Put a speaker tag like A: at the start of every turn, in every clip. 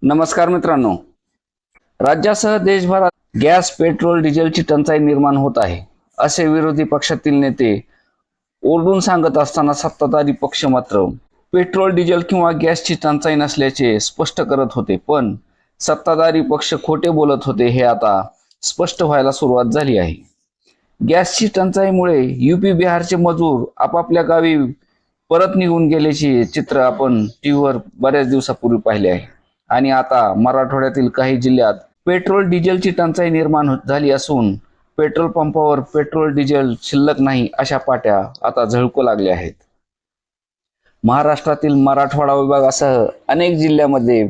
A: नमस्कार मित्रांनो, राज्यासह देशभरात गॅस, पेट्रोल, डिझेलची टंचाई निर्माण होत आहे, असे विरोधी पक्षातील नेते ओरडून सांगत असताना सत्ताधारी पक्ष मात्र पेट्रोल, डिझेल किंवा गॅसची टंचाई नसल्याचे स्पष्ट करत होते. पण सत्ताधारी पक्ष खोटे बोलत होते हे आता स्पष्ट व्हायला सुरुवात झाली आहे. गॅसची टंचाईमुळे यूपी, बिहारचे मजूर आपापल्या गावी परत निघून गेल्याचे चित्र आपण टीव्हीवर बऱ्याच दिवसापूर्वी पाहिले आहे. आणि आता मराठवाड्यातील काही जिल्ह्यात पेट्रोल डिझेलची टंचाई निर्माण झाली असून पेट्रोल पंपावर पेट्रोल डिझेल शिल्लक नाही अशा पाट्या आता झळकू लागल्या आहेत. महाराष्ट्रातील मराठवाडा विभागासह अनेक जिल्ह्यामध्ये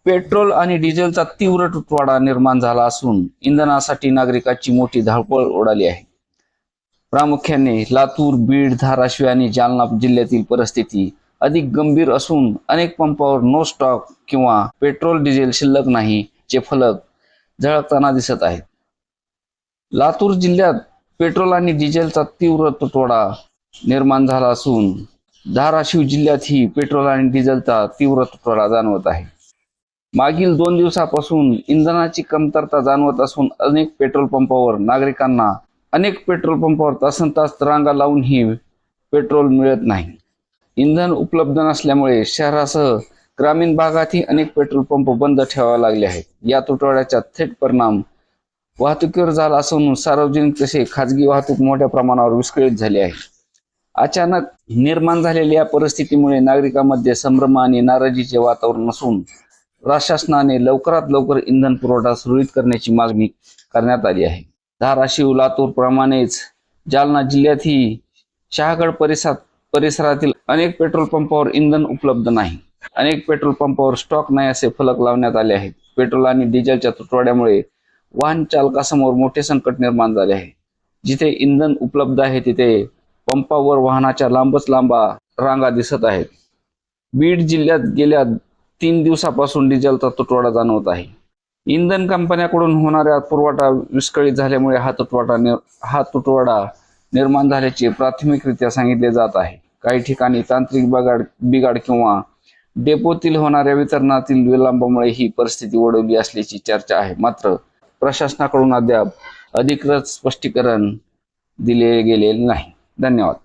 A: पेट्रोल आणि डिझेलचा तीव्र तुटवडा निर्माण झाला असून इंधनासाठी नागरिकांची मोठी धावपळ उडाली आहे. प्रामुख्याने लातूर, बीड, धाराशिव आणि जालना जिल्ह्यातील परिस्थिती अधिक गंभीर असून अनेक पंपावर नो स्टॉक किंवा पेट्रोल डिझेल शिल्लक नाही चे फलक झळकताना दिसत आहेत. लातूर जिल्ह्यात पेट्रोल आणि डिझेलचा तीव्र तुटवडा निर्माण झाला असून धाराशिव जिल्ह्यातही पेट्रोल आणि डिझेलचा तीव्र तुटवडा जाणवत आहे. मागील 2 दिवसापासून इंधनाची कमतरता जाणवत असून अनेक पेट्रोल पंपावर तासनतास रांगा लावूनही पेट्रोल मिळत नाही. इंधन उपलब्ध नसल्यामुळे शहरासह ग्रामीण भागातही अनेक पेट्रोल पंप बंद ठेवावे लागले आहेत. या तुटवड्याचा थेट परिणाम वाहतुकीवर झाला असून सार्वजनिक तसे खाजगी वाहतूक मोठ्या प्रमाणावर विस्कळीत झाली आहे. अचानक निर्माण झालेल्या या परिस्थितीमुळे नागरिकांमध्ये संभ्रम आणि नाराजीचे वातावरण असून प्रशासनाने लवकरात लवकर इंधन पुरवठा सुरळीत करण्याची मागणी करण्यात आली आहे. धाराशिव, लातूर प्रमाणेच जालना जिल्ह्यातही शहागड परिसरातील अनेक पेट्रोल पंपावर इंधन उपलब्ध नाही. अनेक पेट्रोल पंपावर स्टॉक नाही असे फलक लावण्यात आले आहेत. पेट्रोल आणि डिझेलच्या तुटवड्यामुळे वाहन चालकासमोर मोठे संकट निर्माण झाले आहे. जिथे इंधन उपलब्ध आहे तिथे पंपावर वाहनाच्या लांबच लांबा रांगा दिसत आहेत. बीड जिल्ह्यात गेल्या 3 दिवसापासून डिझेलचा तुटवडा जाणवत आहे. इंधन कंपन्यांकडून होणाऱ्या पुरवठा विस्कळीत झाल्यामुळे हा तुटवडा निर्माण झाल्याचे प्राथमिकरित्या सांगितले जात आहे. काही ठिकाणी तांत्रिक बिघाड किंवा डेपोतील होणाऱ्या वितरणातील विलंबामुळे ही परिस्थिती ओढवली असल्याची चर्चा आहे. मात्र प्रशासनाकडून अद्याप अधिकृत स्पष्टीकरण दिले गेलेले नाही. धन्यवाद.